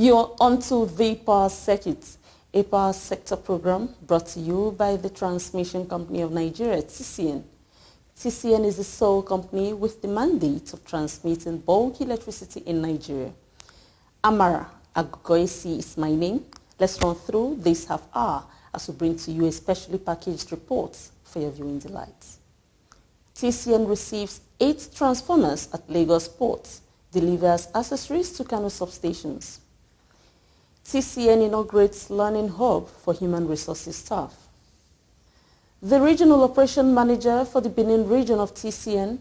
You're onto the Power Circuit, a power sector program brought to you by the Transmission Company of Nigeria, TCN. TCN is the sole company with the mandate of transmitting bulk electricity in Nigeria. Amara Agogoisi is my name. Let's run through this half hour as we bring to you a specially packaged report for your viewing delight. TCN receives 8 transformers at Lagos Port, delivers accessories to Kano substations. TCN inaugurates Learning Hub for Human Resources staff. The Regional Operation Manager for the Benin region of TCN,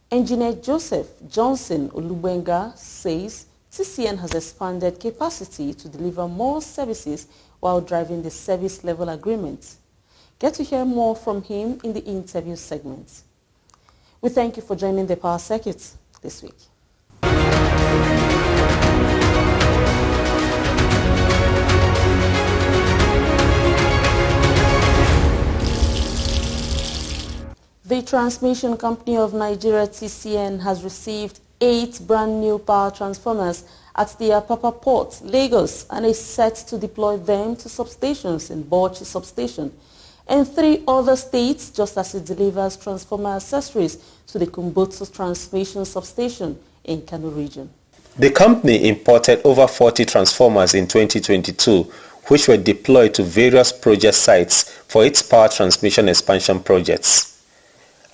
Engineer Joseph Johnson Olubenga, says TCN has expanded capacity to deliver more services while driving the service level agreement. Get to hear more from him in the interview segment. We thank you for joining the Power Circuit this week. The Transmission Company of Nigeria, TCN, has received 8 brand new power transformers at the Apapa Port, Lagos, and is set to deploy them to substations in Bauchi substation and 3 other states, just as it delivers transformer accessories to the Kumbotso transmission substation in Kano region. The company imported over 40 transformers in 2022, which were deployed to various project sites for its power transmission expansion projects.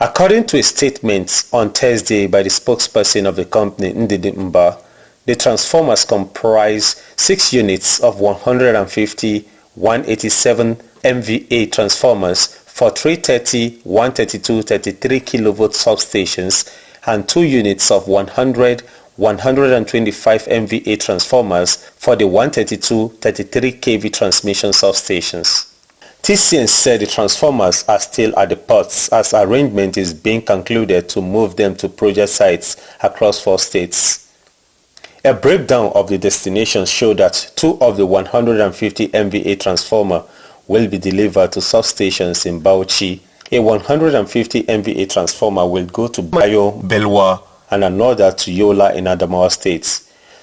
According to a statement on Thursday by the spokesperson of the company, Ndidi Mba, the transformers comprise 6 units of 150 187 MVA transformers for 330, 132, 33 kilovolt substations and 2 units of 100, 125 MVA transformers for the 132, 33 kV transmission substations. TCN said the transformers are still at the ports as arrangement is being concluded to move them to project sites across 4 states. A breakdown of the destinations showed that 2 of the 150 MVA transformer will be delivered to substations in Bauchi. A 150 MVA transformer will go to Bayo, Belwa, and another to Yola in Adamawa State.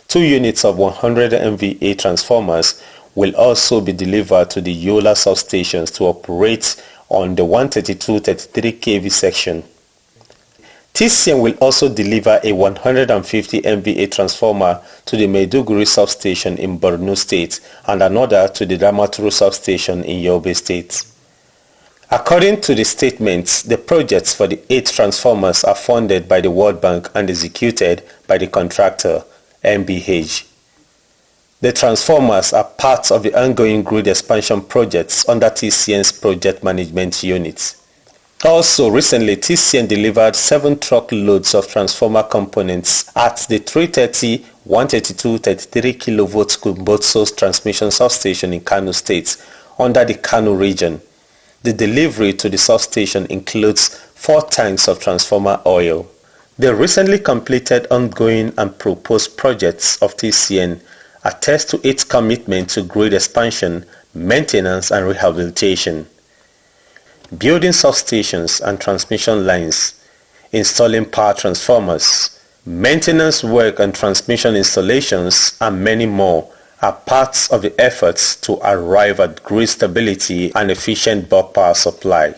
2 units of 100 MVA transformers will also be delivered to the Yola substations to operate on the 132-33 kV section. TCN will also deliver a 150 MVA transformer to the Maiduguri substation in Borno State and another to the Damaturu substation in Yobe State. According to the statements, the projects for the 8 transformers are funded by the World Bank and executed by the contractor, MBH. The transformers are part of the ongoing grid expansion projects under TCN's project management unit. Also, recently, TCN delivered 7 truckloads of transformer components at the 330, 132, 33 kilovolt Kumbotso transmission substation in Kano State under the Kano region. The delivery to the substation includes 4 tanks of transformer oil. The recently completed ongoing and proposed projects of TCN attest to its commitment to grid expansion, maintenance and rehabilitation. Building substations and transmission lines, installing power transformers, maintenance work and transmission installations, and many more are parts of the efforts to arrive at grid stability and efficient bulk power supply.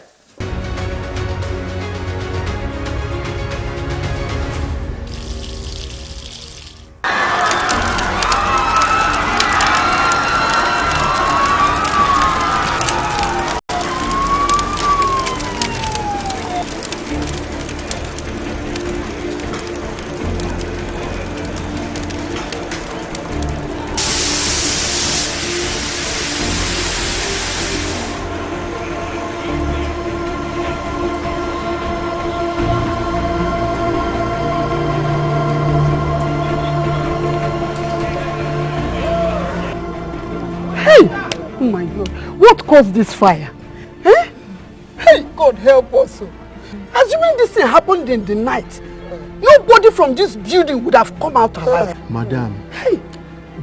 Oh my God, what caused this fire? Eh? Hey, God help us. Assuming this thing happened in the night, nobody from this building would have come out alive. Madam, hey,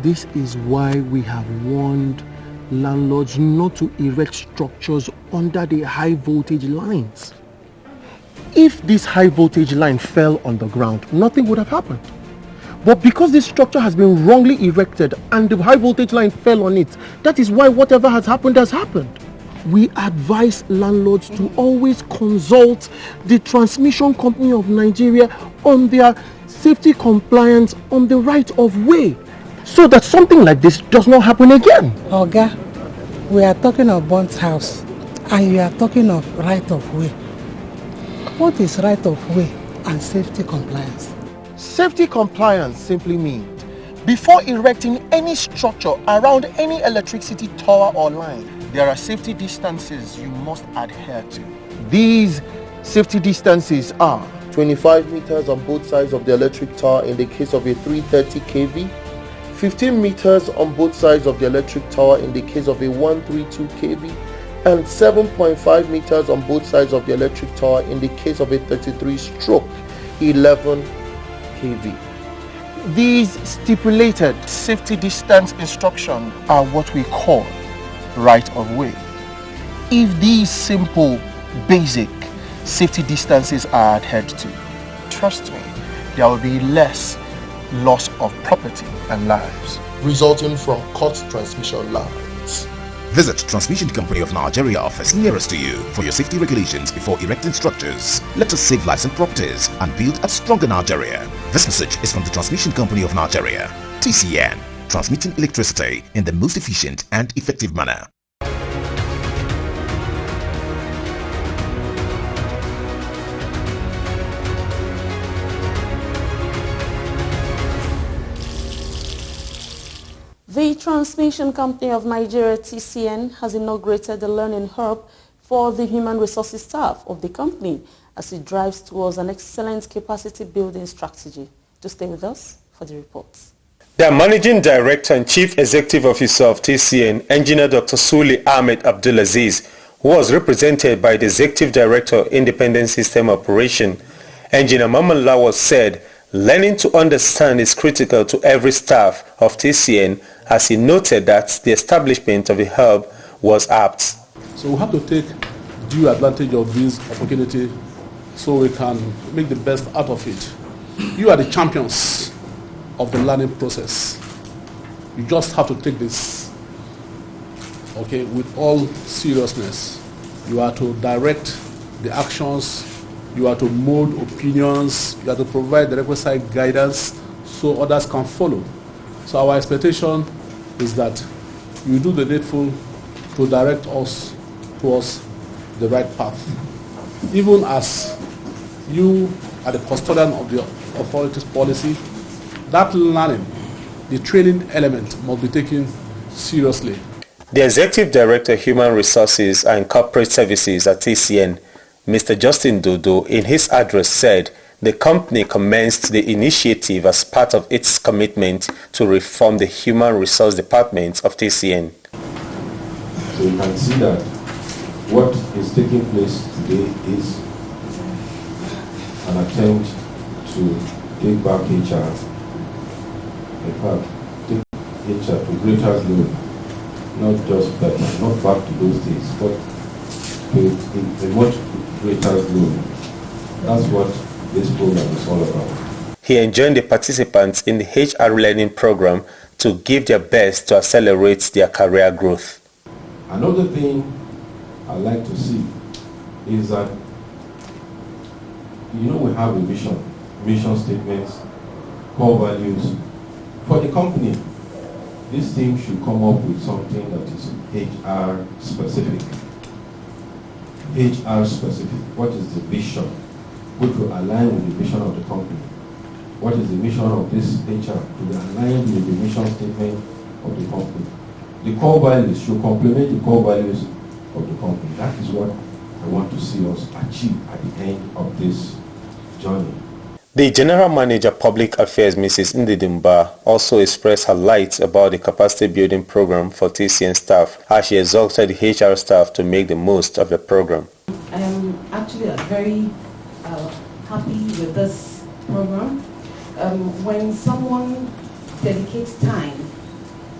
this is why we have warned landlords not to erect structures under the high voltage lines. If this high voltage line fell on the ground, nothing would have happened. But because this structure has been wrongly erected and the high voltage line fell on it, that is why whatever has happened has happened. We advise landlords to always consult the Transmission Company of Nigeria on their safety compliance on the right of way, so that something like this does not happen again. Oga, we are talking of burnt house and you are talking of right of way. What is right of way and safety compliance? Safety compliance simply means before erecting any structure around any electricity tower or line, there are safety distances you must adhere to. These safety distances are 25 meters on both sides of the electric tower in the case of a 330 kV, 15 meters on both sides of the electric tower in the case of a 132 kV, and 7.5 meters on both sides of the electric tower in the case of a 33/11 kV. These stipulated safety distance instructions are what we call right of way. If these simple, basic safety distances are adhered to, trust me, there will be less loss of property and lives resulting from cut transmission lines. Visit Transmission Company of Nigeria office nearest to you for your safety regulations before erecting structures. Let us save lives and properties and build a stronger Nigeria. This message is from the Transmission Company of Nigeria, TCN, transmitting electricity in the most efficient and effective manner. The Transmission Company of Nigeria, TCN, has inaugurated the learning hub for the human resources staff of the company as it drives towards an excellent capacity building strategy. To stay with us for the reports. The Managing Director and Chief Executive Officer of TCN, Engineer Dr. Suli Ahmed Abdulaziz, who was represented by the Executive Director of Independent System Operation, Engineer Maman Lawal, said learning to understand is critical to every staff of TCN, as he noted that the establishment of the hub was apt. So we have to take due advantage of this opportunity so we can make the best out of it. You are the champions of the learning process. You just have to take this, okay, with all seriousness. You are to direct the actions, you are to mold opinions, you are to provide the requisite guidance so others can follow. So our expectation is that you do the needful to direct us towards the right path. Even as you are the custodian of the authority's policy, that learning, the training element must be taken seriously. The Executive Director of Human Resources and Corporate Services at TCN, Mr. Justin Dodo, in his address said the company commenced the initiative as part of its commitment to reform the Human Resource Department of TCN. So you can see that what is taking place today is an attempt to take back HR, in fact, take HR to greater glory, not just better, not back to those days, but to a much greater glory. That's what this program is all about. He enjoined the participants in the HR learning program to give their best to accelerate their career growth. Another thing I like to see is that, we have a mission statements, core values. For the company, this team should come up with something that is HR specific. HR specific. What is the vision? Which will align with the vision of the company. What is the mission of this HR? To be aligned with the mission statement of the company. The core values should complement the core values of the company. That is what I want to see us achieve at the end of this journey. The General Manager Public Affairs, Mrs. Ndidimba, also expressed her light about the capacity building program for TCN staff as she exhorted the HR staff to make the most of the program. I am actually very happy with this program. When someone dedicates time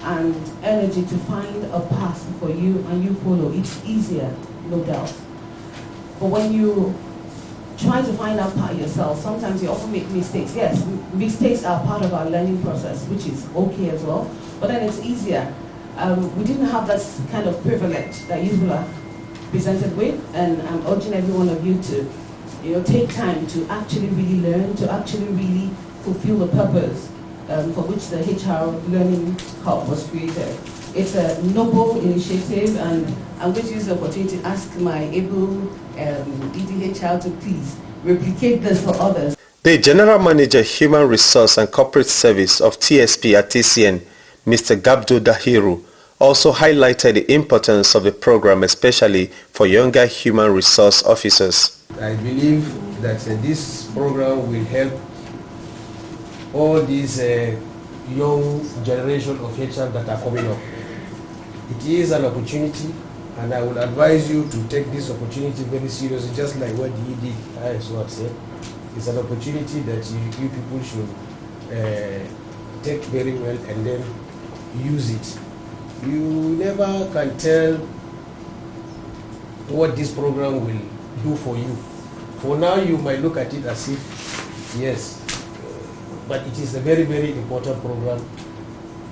and energy to find a path for you and you follow, it's easier, no doubt. But when you try to find out part yourself. Sometimes you often make mistakes. Yes, mistakes are part of our learning process, which is okay as well. But then it's easier. We didn't have that kind of privilege that you are presented with, and I'm urging every one of you to, take time to actually really learn, to actually really fulfill the purpose for which the HR Learning Hub was created. It's a noble initiative, and I'm going to use the opportunity to ask my able EDHR to please replicate this for others. The General Manager, Human Resource and Corporate Service of TSP at TCN, Mr. Gabdo Dahiru, also highlighted the importance of the program, especially for younger human resource officers. I believe that this program will help all these young generation of HR that are coming up. It is an opportunity, and I will advise you to take this opportunity very seriously, just like what the EDHR said. It's an opportunity that you people should take very well and then use it. You never can tell what this program will do for you. For now, you might look at it as if, yes, but it is a very, very important program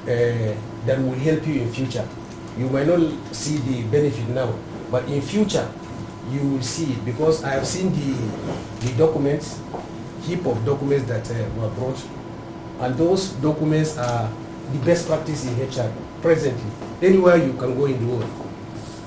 that will help you in future. You might not see the benefit now, but in future, you will see it, because I have seen the documents, heap of documents that were brought, and those documents are the best practice in HR presently. Anywhere you can go in the world,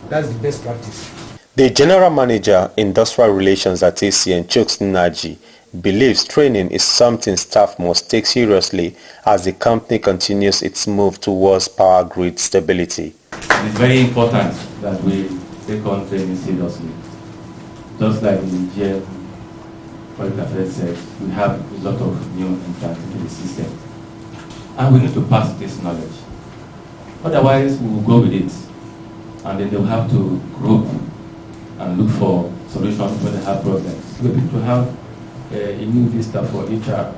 that's the best practice. The General Manager, Industrial Relations at TCN, Chooks Naji, believes training is something staff must take seriously as the company continues its move towards power grid stability. It's very important that we take on training seriously. Just like the GM Public Affairs said, we have a lot of new entrants into the system. And we need to pass this knowledge. Otherwise, we will go with it. And then they will have to group and look for solutions when they have problems. We need to have a new vista for HR.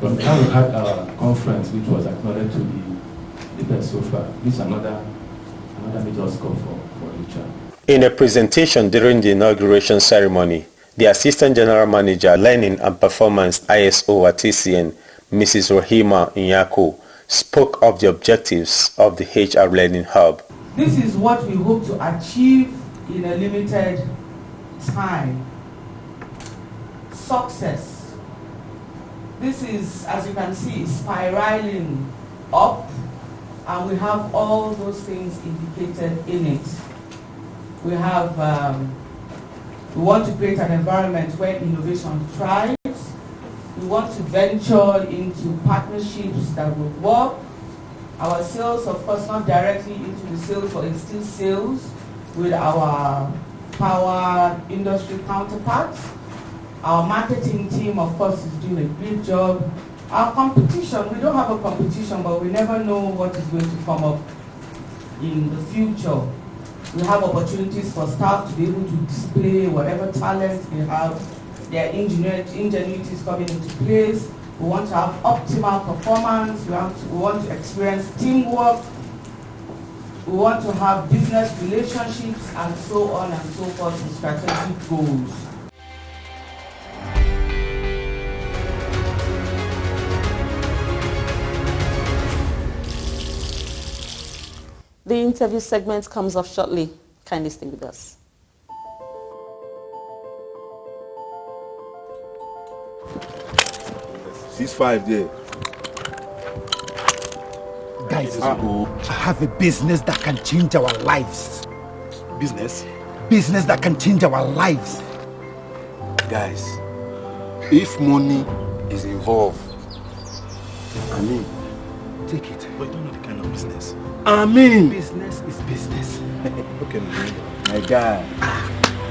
But now we had our conference, which was acknowledged to be the best so far. This is another major scope for HR. In a presentation during the inauguration ceremony, the Assistant General Manager, Learning and Performance ISO at TCN, Mrs. Rohima Nyako, spoke of the objectives of the HR Learning Hub. This is what we hope to achieve in a limited time. Success. This is, as you can see, spiraling up, and we have all those things indicated in it. We have, we want to create an environment where innovation thrives. We want to venture into partnerships that will work. Our sales, of course, not directly into the sales, but in still sales with our power industry counterparts. Our marketing team, of course, is doing a great job. Our competition, we don't have a competition, but we never know what is going to come up in the future. We have opportunities for staff to be able to display whatever talents they have. Their ingenuity is coming into place. We want to have optimal performance. We want to experience teamwork. We want to have business relationships, and so on and so forth with strategic goals. The interview segment comes up shortly. Kindly stay with us. $6.5 there. Guys, I have a business that can change our lives. Business? Business that can change our lives. Guys, if money is involved, I mean, take it. But you don't know the kind of business. I mean, business is business. Okay, my guy.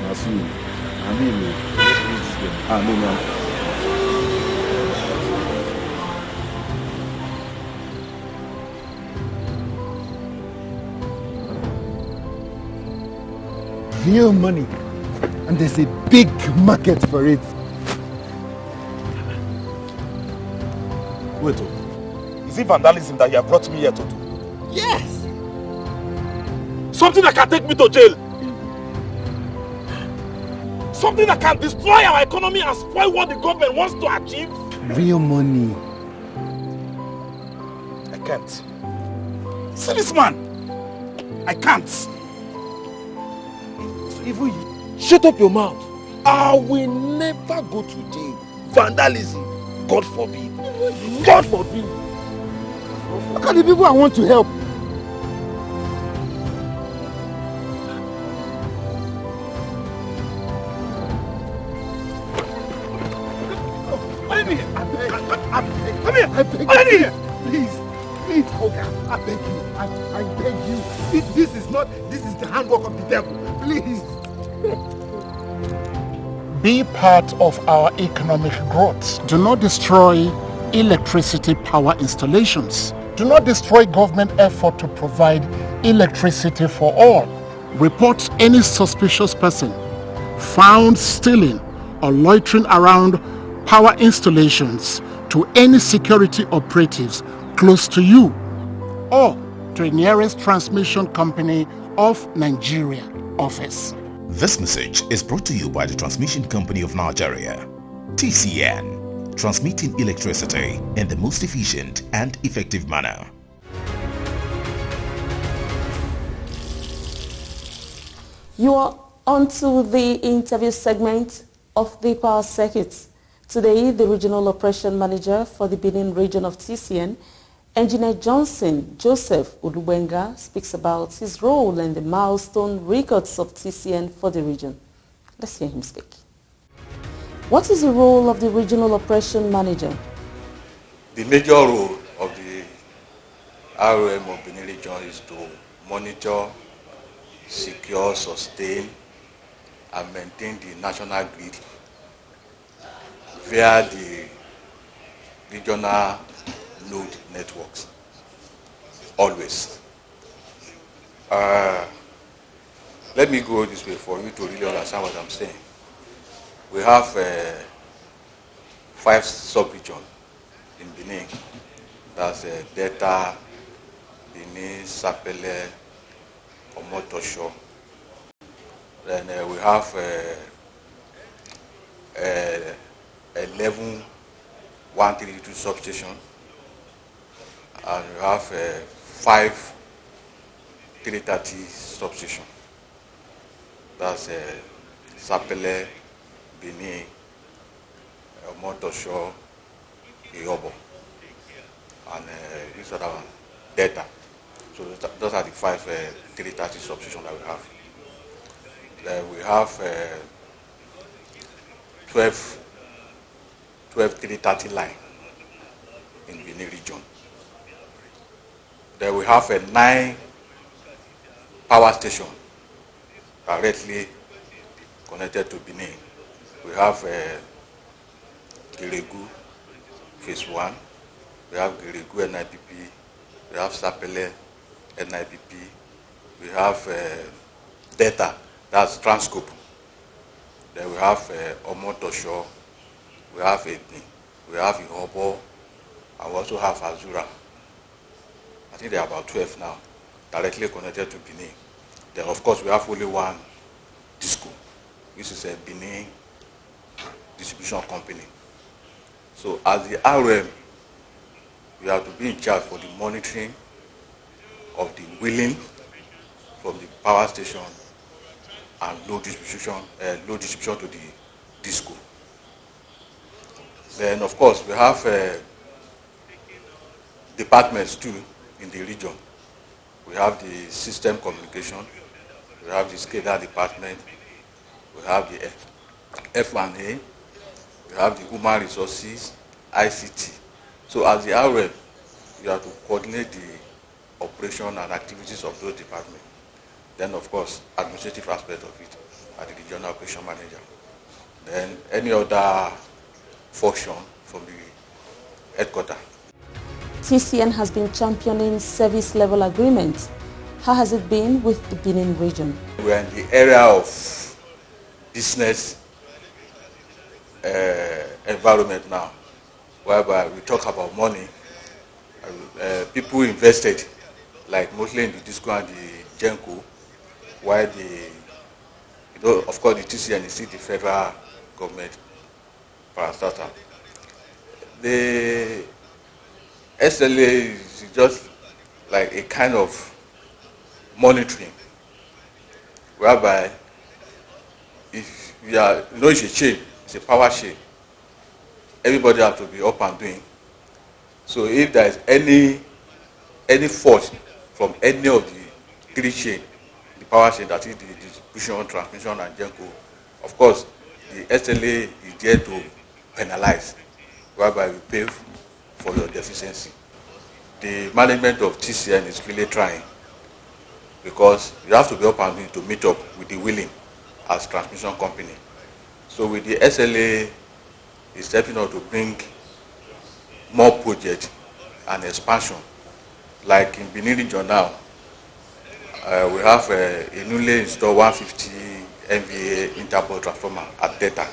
Nasu. I mean, I mean, real money, and there's a big market for it. Wait, is it vandalism that you have brought me here to do? Yes! Something that can take me to jail! Something that can destroy our economy and spoil what the government wants to achieve? Real money. I can't. See this man. I can't. Even you. Shut up your mouth. I will never go to jail. Vandalism. God forbid. God forbid. Look at the people I want to help. Come here. I beg you. Please. Please, Oga. I beg you. I beg you. This is the handwork of the devil. Please. Be part of our economic growth. Do not destroy electricity power installations. Do not destroy government effort to provide electricity for all. Report any suspicious person found stealing or loitering around power installations to any security operatives close to you or to the nearest transmission company of Nigeria office. This message is brought to you by the Transmission Company of Nigeria, TCN, transmitting electricity in the most efficient and effective manner. You are on to the interview segment of the Power Circuit. Today, the Regional Operation Manager for the Benin region of TCN, Engineer Johnson Joseph Udubenga, speaks about his role and the milestone records of TCN for the region. Let's hear him speak. What is the role of the Regional Operation Manager? The major role of the ROM of Benin region is to monitor, secure, sustain, and maintain the national grid via the regional node networks, always. Let me go this way for you to really understand what I'm saying. We have 5 sub-regions in Benin. That's Delta, Benin, Sapele, Omotosho. Then we have 11 132 substations. And we have 5 330 substations. That's Sapele, Benin, Motosho, Iobo, and this other one, Delta. So those are the 5 330 substations that we have. Then we have 12 330 line in Benin region. Then we have 9 power stations directly connected to Benin. We have Geregu phase 1, we have Geregu NIPP, we have Sapele NIPP, we have Delta, that's Transcope. Then we have Omotosho, we have Etni, we have Ihobo, and we also have Azura. I think there are about 12 now, directly connected to Benin. Then of course we have only one DISCO. This is a Benin distribution company. So as the RM, you have to be in charge for the monitoring of the wheeling from the power station and load distribution to the DISCO. Then of course we have departments too in the region. We have the system communication, we have the SCADA department, we have the F1A, we have the human resources, ICT. So as the RM, you have to coordinate the operation and activities of those departments. Then of course, administrative aspect of it at the regional operation manager. Then any other function from the headquarters. TCN has been championing service level agreements. How has it been with the Benin region? We are in the area of business environment now, whereby we talk about money. People invested, like mostly in the DISCO and the GENCO, while the though of course the TCN is still the federal government parastatal. The SLA is just like a kind of monitoring, whereby if you are, you know, it's a chain, it's a power chain. Everybody has to be up and doing. So if there is any fault from any of the three chain, the power chain, that is the distribution, transmission, and GENCO, of course, the SLA is there to penalize, whereby you pay for your deficiency. The management of TCN is really trying, because you have to be up and doing to meet up with the willing as transmission company. So with the SLA, is stepping out to bring more projects and expansion. Like in Benin region now, we have a newly installed 150 MVA interpole transformer at Delta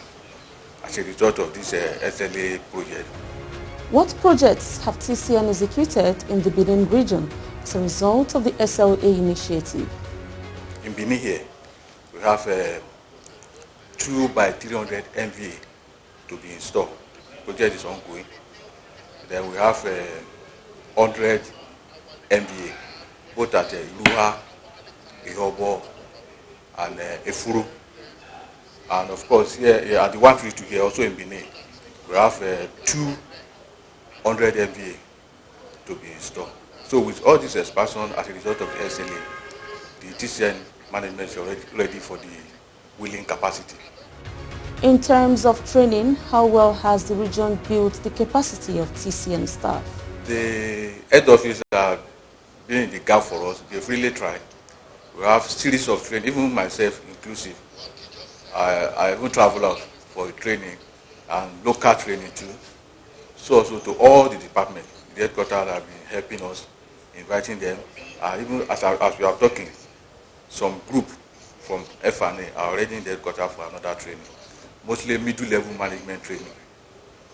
as a result of this SLA project. What projects have TCN executed in the Benin region as a result of the SLA initiative? In Benin here, we have 2 by 300 MVA to be installed. The project is ongoing. Then we have 100 MVA, both at Iruha, Ihobo, and Efuru. And of course, here at the 152 here, also in Benin, we have 200 MVA to be installed. So with all this expansion as a result of the SLA, the TCN management is already ready for the willing capacity. In terms of training, how well has the region built the capacity of TCN staff? The head office have been in the gap for us. They've really tried. We have series of training, even myself inclusive. I even travel out for training and local training too. So also to all the departments, the headquarters have been helping us, inviting them. Even as we are talking, some group from FNA are already in the headquarters for another training. Mostly middle-level management training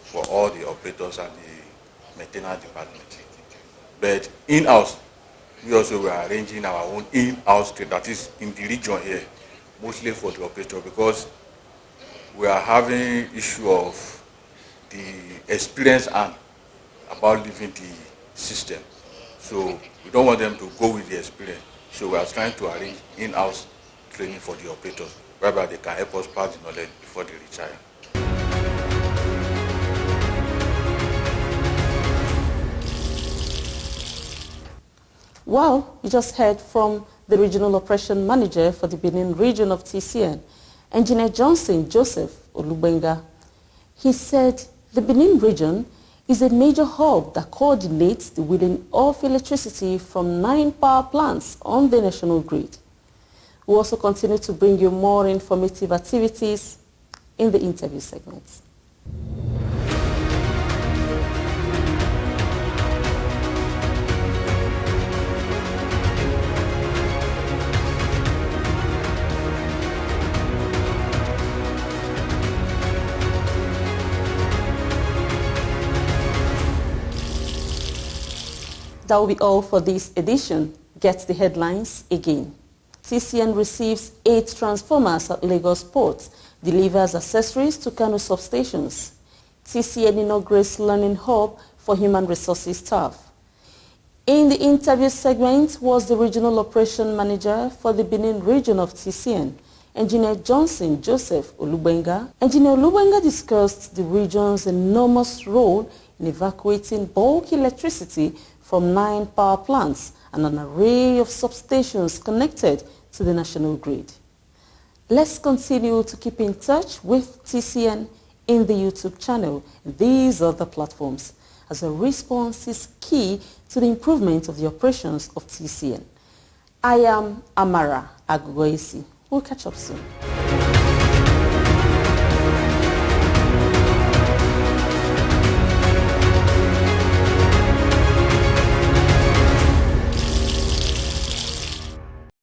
for all the operators and the maintenance department. But in-house, we also were arranging our own in-house training, that is in the region here, mostly for the operator, because we are having issue of the experience and about leaving the system. So we don't want them to go with the experience. So we are trying to arrange in-house training for the operators, whereby they can help us pass the knowledge before they retire. Well, you just heard from the Regional Operation Manager for the Benin region of TCN, Engineer Johnson Joseph Olubenga. He said the Benin region is a major hub that coordinates the wheeling of electricity from 9 power plants on the national grid. We'll also continue to bring you more informative activities in the interview segments. That will be all for this edition. Get the headlines again. TCN receives 8 transformers at Lagos Port, delivers accessories to Kano substations. TCN inaugurates learning hub for human resources staff. In the interview segment was the Regional Operation Manager for the Benin region of TCN, Engineer Johnson Joseph Olubenga. Engineer Olubenga discussed the region's enormous role in evacuating bulk electricity from 9 power plants and an array of substations connected to the national grid. Let's continue to keep in touch with TCN in the YouTube channel and these other platforms, as a response is key to the improvement of the operations of TCN. I am Amara Agogoisi. We'll catch up soon.